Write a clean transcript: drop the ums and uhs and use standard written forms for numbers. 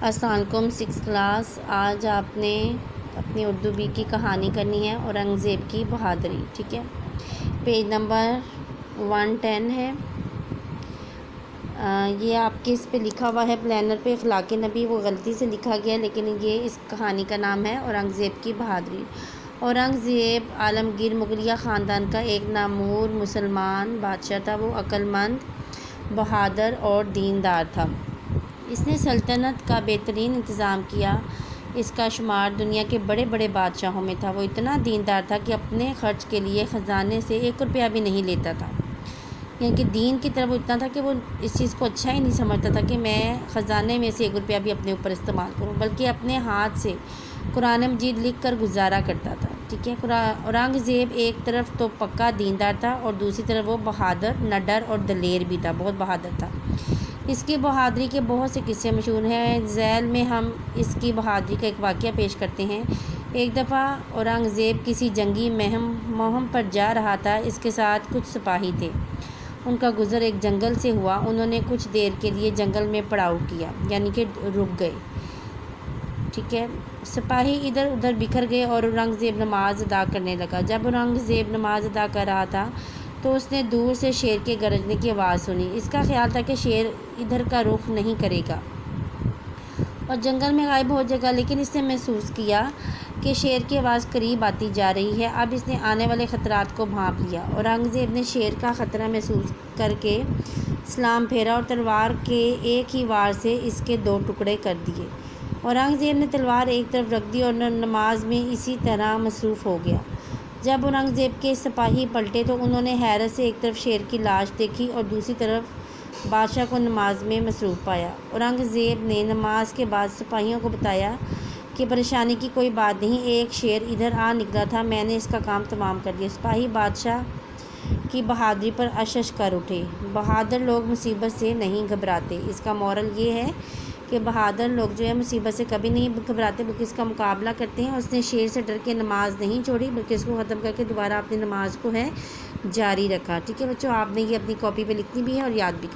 السلام علیکم 6 کلاس۔ آج آپ نے اپنی اردو بی کی کہانی کرنی ہے اورنگزیب کی بہادری، ٹھیک ہے۔ پیج نمبر 110 ہے۔ یہ آپ کے اس پہ لکھا ہوا ہے پلینر پہ اخلاق نبی، وہ غلطی سے لکھا گیا، لیکن یہ اس کہانی کا نام ہے اورنگزیب کی بہادری۔ اورنگزیب عالمگیر مغلیہ خاندان کا ایک نامور مسلمان بادشاہ تھا۔ وہ عقل مند، بہادر اور دیندار تھا۔ اس نے سلطنت کا بہترین انتظام کیا۔ اس کا شمار دنیا کے بڑے بڑے بادشاہوں میں تھا۔ وہ اتنا دیندار تھا کہ اپنے خرچ کے لیے خزانے سے 1 روپیہ بھی نہیں لیتا تھا۔ یعنی کہ دین کی طرف وہ اتنا تھا کہ وہ اس چیز کو اچھا ہی نہیں سمجھتا تھا کہ میں خزانے میں سے 1 روپیہ بھی اپنے اوپر استعمال کروں، بلکہ اپنے ہاتھ سے قرآن مجید لکھ کر گزارا کرتا تھا، ٹھیک ہے۔ اورنگزیب ایک طرف تو پکا دیندار تھا اور دوسری طرف وہ بہادر، نڈر اور دلیر بھی تھا، بہت بہادر تھا۔ اس کی بہادری کے بہت سے قصے مشہور ہیں۔ ذیل میں ہم اس کی بہادری کا ایک واقعہ پیش کرتے ہیں۔ ایک دفعہ اورنگزیب کسی جنگی مہم پر جا رہا تھا۔ اس کے ساتھ کچھ سپاہی تھے۔ ان کا گزر ایک جنگل سے ہوا۔ انہوں نے کچھ دیر کے لیے جنگل میں پڑاؤ کیا، یعنی کہ رک گئے، ٹھیک ہے۔ سپاہی ادھر ادھر بکھر گئے اور اورنگزیب نماز ادا کرنے لگا۔ جب اورنگزیب نماز ادا کر رہا تھا تو اس نے دور سے شیر کے گرجنے کی آواز سنی۔ اس کا خیال تھا کہ شیر ادھر کا رخ نہیں کرے گا اور جنگل میں غائب ہو جائے گا، لیکن اس نے محسوس کیا کہ شیر کی آواز قریب آتی جا رہی ہے۔ اب اس نے آنے والے خطرات کو بھانپ لیا۔ اورنگزیب نے شیر کا خطرہ محسوس کر کے سلام پھیرا اور تلوار کے ایک ہی وار سے اس کے 2 ٹکڑے کر دیے۔ اورنگزیب نے تلوار ایک طرف رکھ دی اور نماز میں اسی طرح مصروف ہو گیا۔ جب اورنگزیب کے سپاہی پلٹے تو انہوں نے حیرت سے ایک طرف شیر کی لاش دیکھی اور دوسری طرف بادشاہ کو نماز میں مصروف پایا۔ اورنگزیب نے نماز کے بعد سپاہیوں کو بتایا کہ پریشانی کی کوئی بات نہیں، ایک شیر ادھر آ نکلا تھا، میں نے اس کا کام تمام کر دیا۔ سپاہی بادشاہ کی بہادری پر اشش کر اٹھے۔ بہادر لوگ مصیبت سے نہیں گھبراتے۔ اس کا مورل یہ ہے کہ بہادر لوگ جو ہے مصیبت سے کبھی نہیں گھبراتے، بلکہ اس کا مقابلہ کرتے ہیں۔ اس نے شیر سے ڈر کے نماز نہیں چھوڑی، بلکہ اس کو ختم کر کے دوبارہ اپنی نماز کو ہے جاری رکھا، ٹھیک ہے بچوں۔ آپ نے یہ اپنی کاپی پہ لکھنی بھی ہے اور یاد بھی کرنی ہے۔